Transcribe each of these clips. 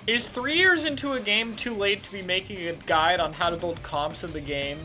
Is 3 years into a game too late to be making a guide on how to build comps in the game?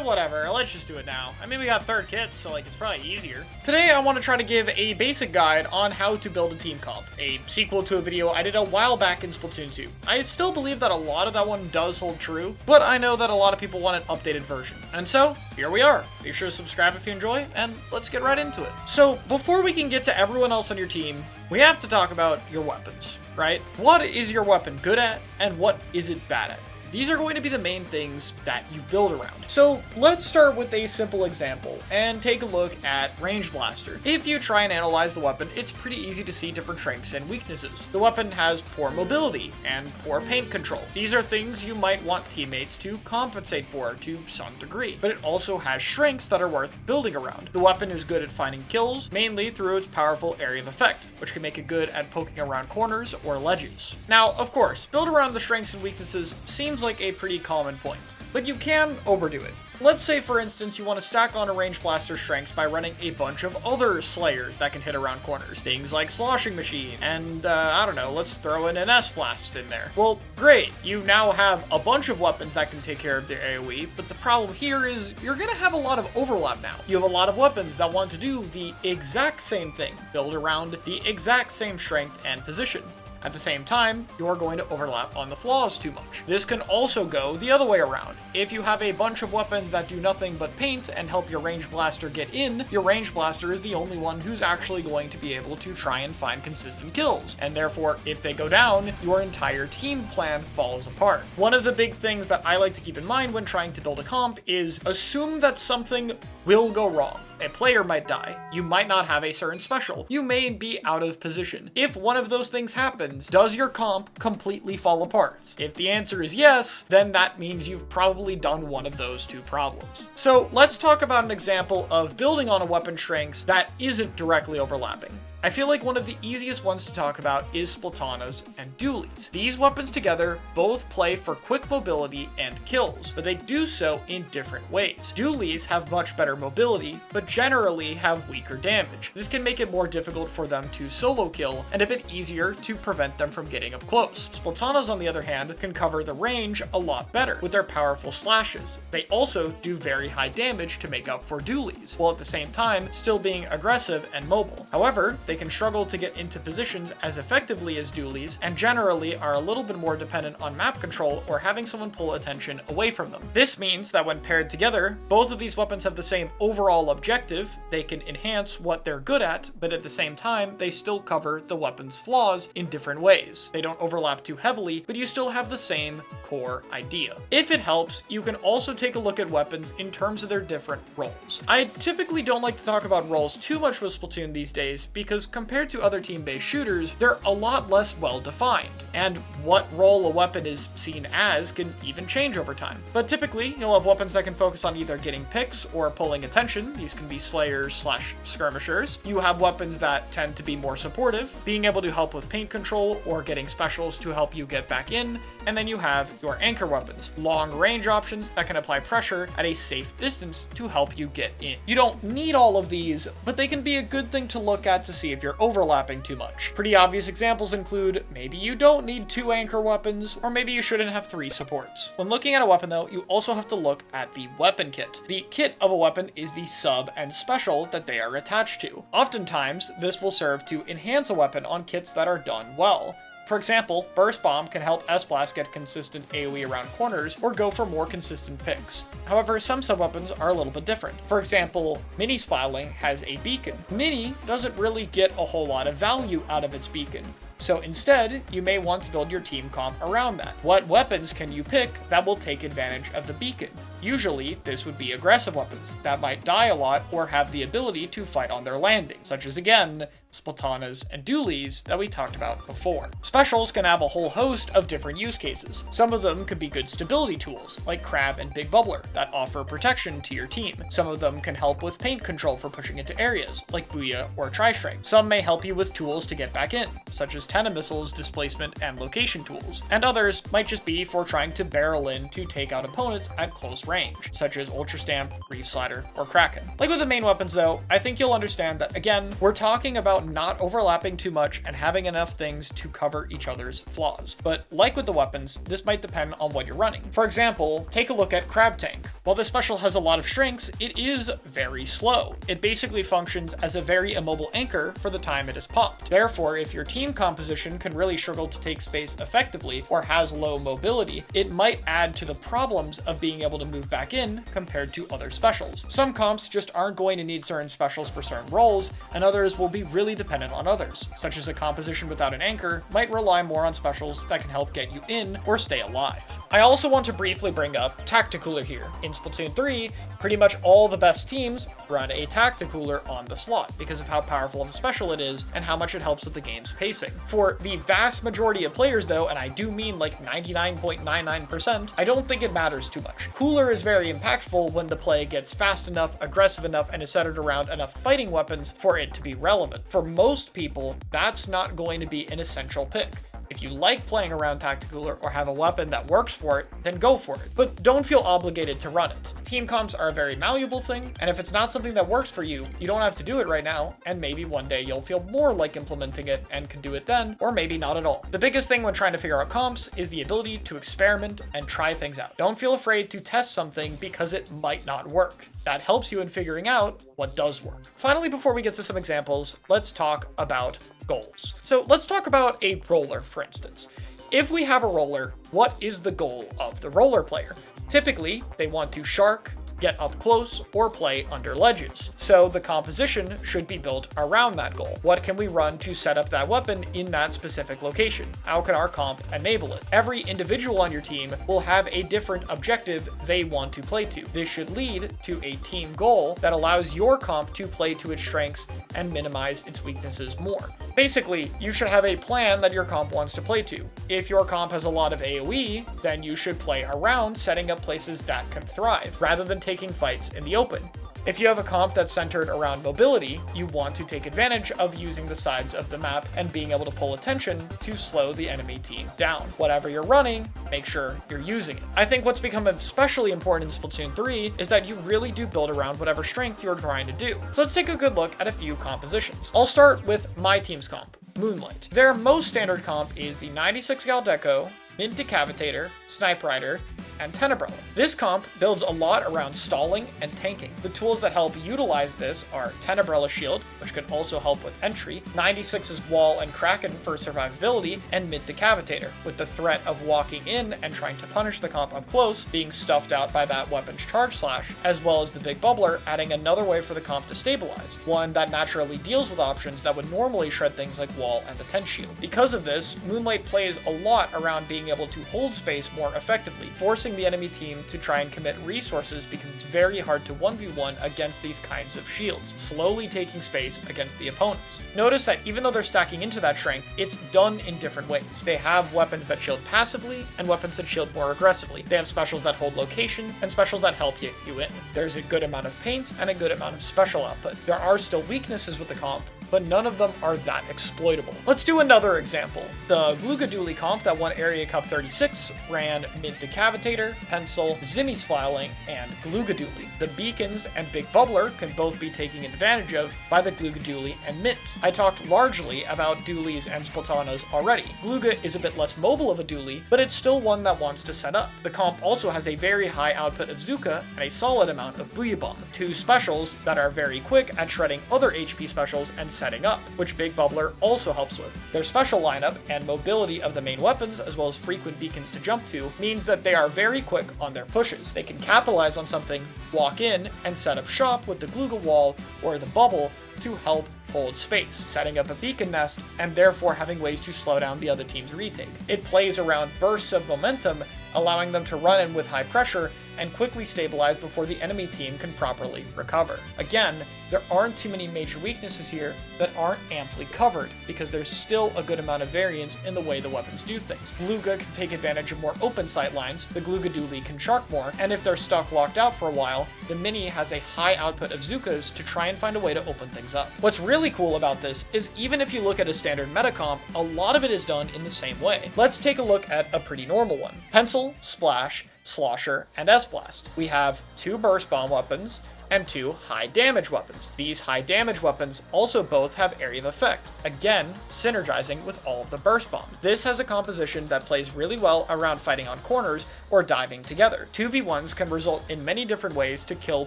Whatever, let's just do it now. I mean, we got third kits, so like it's probably easier. Today, I want to try to give a basic guide on how to build a team comp, a sequel to a video I did a while back in Splatoon 2. I still believe that a lot of that one does hold true, but I know that a lot of people want an updated version. And so, here we are. Be sure to subscribe if you enjoy, and let's get right into it. So, before we can get to everyone else on your team, we have to talk about your weapons, right? What is your weapon good at, and what is it bad at? These are going to be the main things that you build around. So let's start with a simple example and take a look at Range Blaster. If you try and analyze the weapon, it's pretty easy to see different strengths and weaknesses. The weapon has poor mobility and poor paint control. These are things you might want teammates to compensate for to some degree, but it also has strengths that are worth building around. The weapon is good at finding kills, mainly through its powerful area of effect, which can make it good at poking around corners or ledges. Now, of course, build around the strengths and weaknesses seems like a pretty common point, but you can overdo it. Let's say, for instance, you want to stack on a Range Blaster strengths by running a bunch of other Slayers that can hit around corners. Things like Sloshing Machine, and I don't know, let's throw in an S-Blast in there. Well, great, you now have a bunch of weapons that can take care of their AoE, but the problem here is you're going to have a lot of overlap now. You have a lot of weapons that want to do the exact same thing, build around the exact same strength and position. At the same time, you're going to overlap on the flaws too much. This can also go the other way around. If you have a bunch of weapons that do nothing but paint and help your Range Blaster get in, your Range Blaster is the only one who's actually going to be able to try and find consistent kills. And therefore, if they go down, your entire team plan falls apart. One of the big things that I like to keep in mind when trying to build a comp is assume that something will go wrong. A player might die. You might not have a certain special. You may be out of position. If one of those things happens, does your comp completely fall apart? If the answer is yes, then that means you've probably done one of those two problems. So let's talk about an example of building on a weapon strengths that isn't directly overlapping. I feel like one of the easiest ones to talk about is Splatanas and Dualies. These weapons together both play for quick mobility and kills, but they do so in different ways. Dualies have much better mobility, but generally have weaker damage. This can make it more difficult for them to solo kill, and a bit easier to prevent them from getting up close. Splatanas, on the other hand, can cover the range a lot better with their powerful slashes. They also do very high damage to make up for Dualies, while at the same time still being aggressive and mobile. However, they can struggle to get into positions as effectively as Dualies, and generally are a little bit more dependent on map control or having someone pull attention away from them. This means that when paired together, both of these weapons have the same overall objective. They can enhance what they're good at, but at the same time, they still cover the weapon's flaws in different ways. They don't overlap too heavily, but you still have the same core idea. If it helps, you can also take a look at weapons in terms of their different roles. I typically don't like to talk about roles too much with Splatoon these days, because compared to other team-based shooters, they're a lot less well-defined, and what role a weapon is seen as can even change over time. But typically, you'll have weapons that can focus on either getting picks or pulling attention. These can be Slayers/skirmishers. You have weapons that tend to be more supportive, being able to help with paint control or getting specials to help you get back in, and then you have your anchor weapons, long-range options that can apply pressure at a safe distance to help you get in. You don't need all of these, but they can be a good thing to look at to see if you're overlapping too much. Pretty obvious examples include maybe you don't need 2 anchor weapons, or maybe you shouldn't have 3 supports. When looking at a weapon though, you also have to look at the weapon kit. The kit of a weapon is the sub and special that they are attached to. Oftentimes, this will serve to enhance a weapon on kits that are done well. For example, Burst Bomb can help S-Blast get consistent AoE around corners or go for more consistent picks. However, some sub-weapons are a little bit different. For example, Mini Splatling has a beacon. Mini doesn't really get a whole lot of value out of its beacon. So instead, you may want to build your team comp around that. What weapons can you pick that will take advantage of the beacon? Usually, this would be aggressive weapons that might die a lot or have the ability to fight on their landing, such as, again, Splatanas and Dualies that we talked about before. Specials can have a whole host of different use cases. Some of them could be good stability tools, like Crab and Big Bubbler, that offer protection to your team. Some of them can help with paint control for pushing into areas, like Booyah or Tri-Strike. Some may help you with tools to get back in, such as Tenna Missiles, displacement, and location tools. And others might just be for trying to barrel in to take out opponents at close range, such as Ultra Stamp, Reef Slider, or Kraken. Like with the main weapons though, I think you'll understand that, again, we're talking about about not overlapping too much and having enough things to cover each other's flaws. But like with the weapons, this might depend on what you're running. For example, take a look at Crab Tank. While this special has a lot of strengths, it is very slow. It basically functions as a very immobile anchor for the time it is popped. Therefore, if your team composition can really struggle to take space effectively or has low mobility, it might add to the problems of being able to move back in compared to other specials. Some comps just aren't going to need certain specials for certain roles, and others will be really dependent on others, such as a composition without an anchor might rely more on specials that can help get you in or stay alive. I also want to briefly bring up Tacticooler here. In Splatoon 3, pretty much all the best teams run a Tacticooler on the slot because of how powerful of a special it is and how much it helps with the game's pacing. For the vast majority of players though, and I do mean like 99.99%, I don't think it matters too much. Cooler is very impactful when the play gets fast enough, aggressive enough, and is centered around enough fighting weapons for it to be relevant. For most people, that's not going to be an essential pick. If you like playing around Tacticooler or have a weapon that works for it, then go for it. But don't feel obligated to run it. Team comps are a very malleable thing, and if it's not something that works for you, you don't have to do it right now, and maybe one day you'll feel more like implementing it and can do it then, or maybe not at all. The biggest thing when trying to figure out comps is the ability to experiment and try things out. Don't feel afraid to test something because it might not work. That helps you in figuring out what does work. Finally, before we get to some examples, let's talk about goals. So let's talk about a roller, for instance. If we have a roller, what is the goal of the roller player? Typically, they want to shark, get up close, or play under ledges. So the composition should be built around that goal. What can we run to set up that weapon in that specific location? How can our comp enable it? Every individual on your team will have a different objective they want to play to. This should lead to a team goal that allows your comp to play to its strengths and minimize its weaknesses more. Basically, you should have a plan that your comp wants to play to. If your comp has a lot of AoE, then you should play around setting up places that can thrive, rather than taking fights in the open. If you have a comp that's centered around mobility, you want to take advantage of using the sides of the map and being able to pull attention to slow the enemy team down. Whatever you're running, make sure you're using it. I think what's become especially important in Splatoon 3 is that you really do build around whatever strength you're trying to do. So let's take a good look at a few compositions. I'll start with my team's comp, Moonlight. Their most standard comp is the 96 Gal Deco, Mint Decavitator, Snipe Rider, and Tenebrella. This comp builds a lot around stalling and tanking. The tools that help utilize this are Tenebrella Shield, which can also help with entry, 96's Wall and Kraken for survivability, and Mint Decavitator, with the threat of walking in and trying to punish the comp up close, being stuffed out by that weapon's charge slash, as well as the Big Bubbler adding another way for the comp to stabilize, one that naturally deals with options that would normally shred things like Wall and the Tent Shield. Because of this, Moonlight plays a lot around being able to hold space more effectively, forcing the enemy team to try and commit resources because it's very hard to 1v1 against these kinds of shields, slowly taking space against the opponents. Notice that even though they're stacking into that strength, it's done in different ways. They have weapons that shield passively and weapons that shield more aggressively. They have specials that hold location and specials that help you in. There's a good amount of paint and a good amount of special output. There are still weaknesses with the comp, but none of them are that exploitable. Let's do another example. The Glugadoodly comp that won Area Cup 36 ran Mint Decavitator, Pencil, Zimmy Smiling, and Glugadoodly. The beacons and Big Bubbler can both be taken advantage of by the Glugadoodly and Mint. I talked largely about Doolies and Splatanas already. Gluga is a bit less mobile of a Dooley, but it's still one that wants to set up. The comp also has a very high output of Zuka and a solid amount of Booyah Bomb, two specials that are very quick at shredding other HP specials and setting up, which Big Bubbler also helps with. Their special lineup and mobility of the main weapons, as well as frequent beacons to jump to, means that they are very quick on their pushes. They can capitalize on something, walk in, and set up shop with the Gluga Wall or the Bubble to help hold space, setting up a beacon nest, and therefore having ways to slow down the other team's retake. It plays around bursts of momentum, allowing them to run in with high pressure and quickly stabilize before the enemy team can properly recover. Again, there aren't too many major weaknesses here that aren't amply covered, because there's still a good amount of variance in the way the weapons do things. Gluga can take advantage of more open sight lines, the Glugadoodly can shark more, and if they're stuck locked out for a while, the Mini has a high output of Zukas to try and find a way to open things up. What's really cool about this is even if you look at a standard meta comp, a lot of it is done in the same way. Let's take a look at a pretty normal one. Pencil, Splash, Slosher, and S-Blast. We have two burst bomb weapons, and 2 high damage weapons. These high damage weapons also both have area of effect, again synergizing with all of the burst bombs. This has a composition that plays really well around fighting on corners or diving together. 2v1s can result in many different ways to kill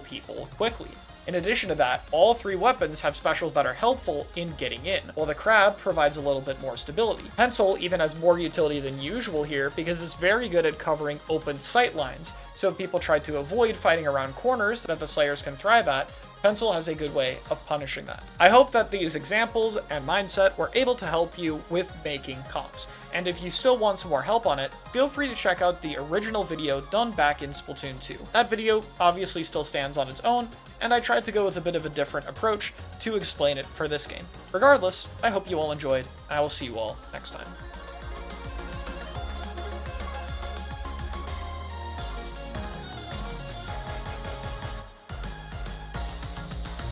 people quickly. In addition to that, all 3 weapons have specials that are helpful in getting in, while the crab provides a little bit more stability. Pencil even has more utility than usual here because it's very good at covering open sight lines, so if people try to avoid fighting around corners that the Slayers can thrive at, Pencil has a good way of punishing that. I hope that these examples and mindset were able to help you with making comps. And if you still want some more help on it, feel free to check out the original video done back in Splatoon 2. That video obviously still stands on its own, and I tried to go with a bit of a different approach to explain it for this game. Regardless, I hope you all enjoyed, and I will see you all next time.